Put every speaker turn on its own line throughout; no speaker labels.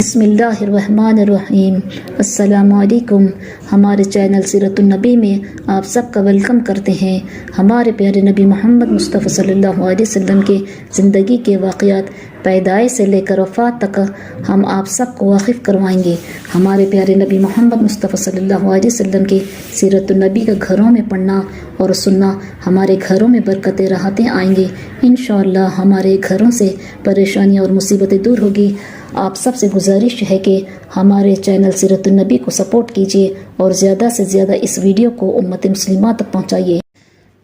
بسم اللہ الرحمن الرحیم۔ السلام علیکم۔ ہمارے چینل سیرت النبی میں آپ سب کا ویلکم کرتے ہیں۔ ہمارے پیارے نبی محمد مصطفیٰ صلی اللہ علیہ وسلم کے زندگی کے واقعات پیدائش سے لے کر وفات تک ہم آپ سب کو واقف کروائیں گے۔ ہمارے پیارے نبی محمد مصطفیٰ صلی اللہ علیہ وسلم کے سیرت النبی کا گھروں میں پڑھنا اور سننا ہمارے گھروں میں برکتیں راحتیں آئیں گے۔ انشاءاللہ ہمارے گھروں سے پریشانیاں اور مصیبتیں دور ہوگی۔ آپ سب سے گزارش ہے کہ ہمارے چینل سیرت النبی کو سپورٹ کیجیے اور زیادہ سے زیادہ اس ویڈیو کو امت مسلمہ تک پہنچائیے۔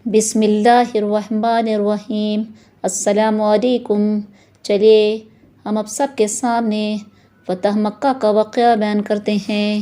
بسم اللہ الرحمن الرحیم۔ السلام علیکم۔ چلیے ہم اب سب کے سامنے فتح مکہ کا واقعہ بیان کرتے ہیں۔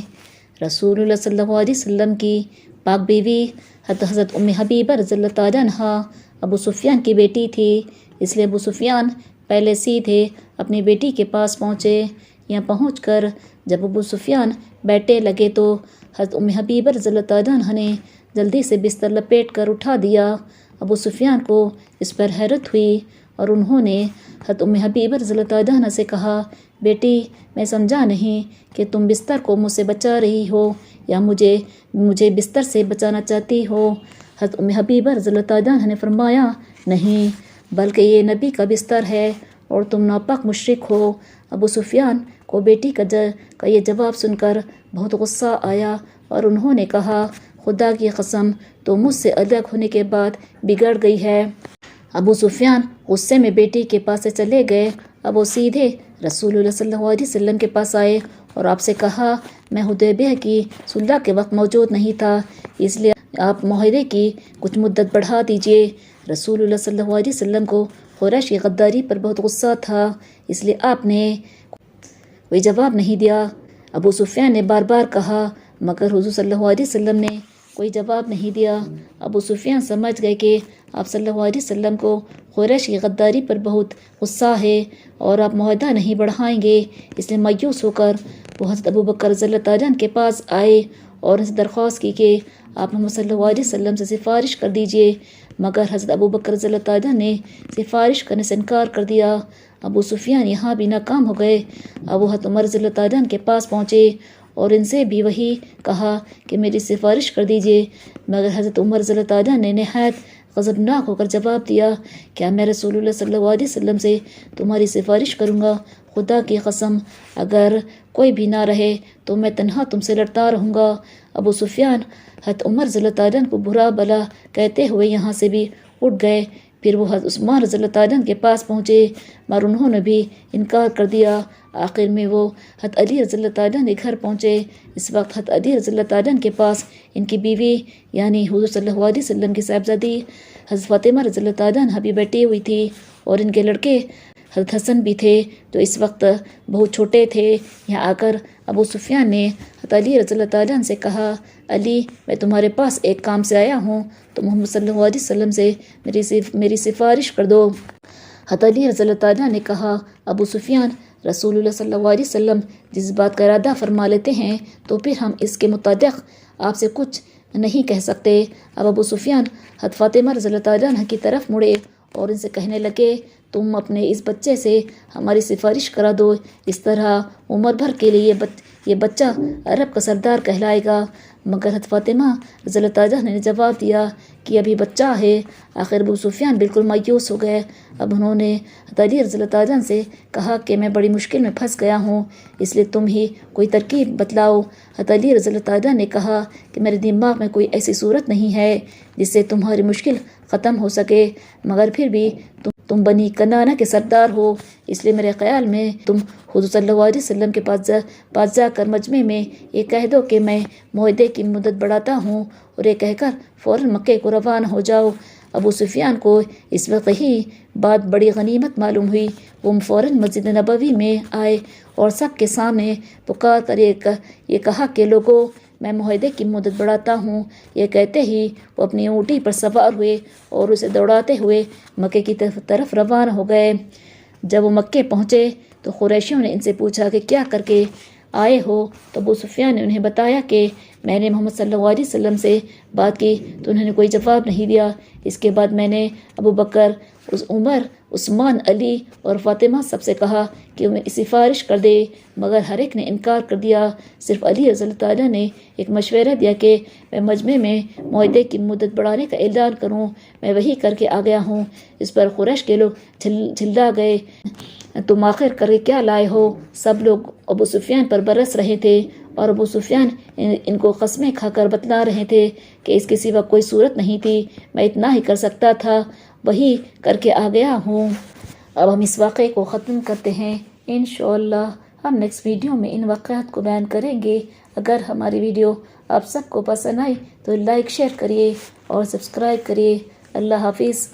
رسول اللہ صلی اللہ علیہ وسلم کی پاک بیوی حضرت ام حبیبہ رضی اللہ تعالیٰ عنہا ابو سفیان کی بیٹی تھی، اس لیے ابو سفیان پہلے سیدھے اپنی بیٹی کے پاس پہنچے۔ یہاں پہنچ کر جب ابو سفیان بیٹھے لگے تو حضرت ام حبیبہ رضی اللہ تعالیٰ عنہ نے جلدی سے بستر لپیٹ کر اٹھا دیا۔ ابو سفیان کو اس پر حیرت ہوئی اور انہوں نے حضرت ام حبیبہ رضی اللہ تعالیٰ عنہ سے کہا، بیٹی میں سمجھا نہیں کہ تم بستر کو مجھ سے بچا رہی ہو یا مجھے بستر سے بچانا چاہتی ہو۔ حضرت ام حبیبہ رضی اللہ تعالیٰ عنہ نے فرمایا، نہیں بلکہ یہ نبی کا بستر ہے اور تم ناپاک مشرک ہو۔ ابو سفیان کو بیٹی کا یہ جواب سن کر بہت غصہ آیا اور انہوں نے کہا، خدا کی قسم تو مجھ سے الگ ہونے کے بعد بگڑ گئی ہے۔ ابو سفیان غصے میں بیٹی کے پاس سے چلے گئے۔ اب وہ سیدھے رسول اللہ صلی اللہ علیہ وسلم کے پاس آئے اور آپ سے کہا، میں حدیبیہ کی صلح کے وقت موجود نہیں تھا، اس لیے آپ معاہدے کی کچھ مدت بڑھا دیجیے۔ رسول اللہ صلی اللہ علیہ وسلم کو قریش کی غداری پر بہت غصہ تھا، اس لیے آپ نے کوئی جواب نہیں دیا۔ ابو سفیان نے بار بار کہا مگر حضور صلی اللہ علیہ وسلم نے کوئی جواب نہیں دیا۔ ابو سفیان سمجھ گئے کہ آپ صلی اللہ علیہ وسلم کو قریش کی غداری پر بہت غصہ ہے اور آپ معاہدہ نہیں بڑھائیں گے، اس لیے مایوس ہو کر وہ حضرت ابو بکر رضی اللہ تعالیٰ عنہ کے پاس آئے اور ان سے درخواست کی کہ آپ محمد صلی اللہ علیہ وسلم سے سفارش کر دیجیے، مگر حضرت ابو بکر رضی اللہ تعالیٰ نے سفارش کرنے سے انکار کر دیا۔ ابو سفیان یہاں بھی ناکام ہو گئے۔ اب وہ حضرت عمر رضی اللہ تعالیٰ عنہ کے پاس پہنچے اور ان سے بھی وہی کہا کہ میری سفارش کر دیجیے، مگر حضرت عمر رضی اللہ تعالیٰ نے نہایت غضبناک ہو کر جواب دیا، کیا میں رسول اللہ صلی اللہ علیہ وسلم سے تمہاری سفارش کروں گا؟ خدا کی قسم اگر کوئی بھی نہ رہے تو میں تنہا تم سے لڑتا رہوں گا۔ ابو سفیان حضرت عمر رضی اللہ تعالیٰ عنہ کو برا بلا کہتے ہوئے یہاں سے بھی اٹھ گئے۔ پھر وہ حضرت عثمان رضی اللہ تعالیٰ عنہ کے پاس پہنچے مگر انہوں نے بھی انکار کر دیا۔ آخر میں وہ حضرت علی رضی اللہ تعالیٰ عنہ کے گھر پہنچے۔ اس وقت حضرت علی رضی اللہ تعالیٰ عنہ کے پاس ان کی بیوی یعنی حضور صلی اللہ علیہ وسلم کی صاحبزادی حضرت فاطمہ رضی اللہ تعالیٰ عنہ بھی بیٹھی ہوئی تھی اور ان کے لڑکے حضرت حسن بھی تھے جو اس وقت بہت چھوٹے تھے۔ یہاں آ کر ابو سفیان نے حضرت علی رضی اللہ تعالیٰ عنہ سے کہا، علی میں تمہارے پاس ایک کام سے آیا ہوں، تو محمد صلی اللہ علیہ وسلم سے میری سفارش کر دو۔ حضرت علی رضی اللہ تعالیٰ نے کہا، ابو سفیان رسول اللہ صلی اللہ علیہ وسلم جس بات کا ارادہ فرما لیتے ہیں تو پھر ہم اس کے متعلق آپ سے کچھ نہیں کہہ سکتے۔ اب ابو سفیان حضرت فاطمہ رضی اللہ تعالیٰ عنہ کی طرف مڑے اور ان سے کہنے لگے، تم اپنے اس بچے سے ہماری سفارش کرا دو، اس طرح عمر بھر کے لیے یہ بچہ عرب کا سردار کہلائے گا۔ مگر حضرت فاطمہ رضی اللہ تعالیٰ نے جواب دیا کہ ابھی بچہ ہے۔ آخر ابو سفیان بالکل مایوس ہو گئے۔ اب انہوں نے حضرت علی رضی اللہ تعالیٰ سے کہا کہ میں بڑی مشکل میں پھنس گیا ہوں، اس لیے تم ہی کوئی ترکیب بتلاؤ۔ حضرت علی رضی اللہ تعالیٰ نے کہا کہ میرے دماغ میں کوئی ایسی صورت نہیں ہے جس سے تمہاری مشکل ختم ہو سکے، مگر پھر بھی تم بنی کنانہ کے سردار ہو، اس لیے میرے خیال میں تم حضور صلی اللہ علیہ وسلم کے پاس جا کر مجمع میں یہ کہہ دو کہ میں معاہدے کی مدت بڑھاتا ہوں، اور یہ کہہ کر فوراً مکے کو روانہ ہو جاؤ۔ ابو سفیان کو اس وقت ہی بات بڑی غنیمت معلوم ہوئی۔ وہ فوراً مسجد نبوی میں آئے اور سب کے سامنے پکار کر یہ کہا کہ لوگوں میں معاہدے کی مدت بڑھاتا ہوں۔ یہ کہتے ہی وہ اپنی اونٹی پر سوار ہوئے اور اسے دوڑاتے ہوئے مکے کی طرف روانہ ہو گئے۔ جب وہ مکے پہنچے تو قریشیوں نے ان سے پوچھا کہ کیا کر کے آئے ہو؟ تو ابو سفیان نے انہیں بتایا کہ میں نے محمد صلی اللہ علیہ وسلم سے بات کی تو انہوں نے کوئی جواب نہیں دیا۔ اس کے بعد میں نے ابو بکر، عمر، عثمان، علی اور فاطمہ سب سے کہا کہ وہ سفارش کر دے، مگر ہر ایک نے انکار کر دیا۔ صرف علی رضی اللہ تعالیٰ نے ایک مشورہ دیا کہ میں مجمع میں معاہدے کی مدت بڑھانے کا اعلان کروں، میں وہی کر کے آ گیا ہوں۔ اس پر قریش کے لوگ جھلا گئے، تم آخر کر کے کیا لائے ہو؟ سب لوگ ابو سفیان پر برس رہے تھے، اور ابو سفیان ان کو قسمیں کھا کر بتلا رہے تھے کہ اس کے سوا کوئی صورت نہیں تھی، میں اتنا ہی کر سکتا تھا، وہی کر کے آ گیا ہوں۔ اب ہم اس واقعے کو ختم کرتے ہیں۔ انشاءاللہ ہم نیکسٹ ویڈیو میں ان واقعات کو بیان کریں گے۔ اگر ہماری ویڈیو آپ سب کو پسند آئی تو لائک شیئر کریے اور سبسکرائب کریے۔ اللہ حافظ۔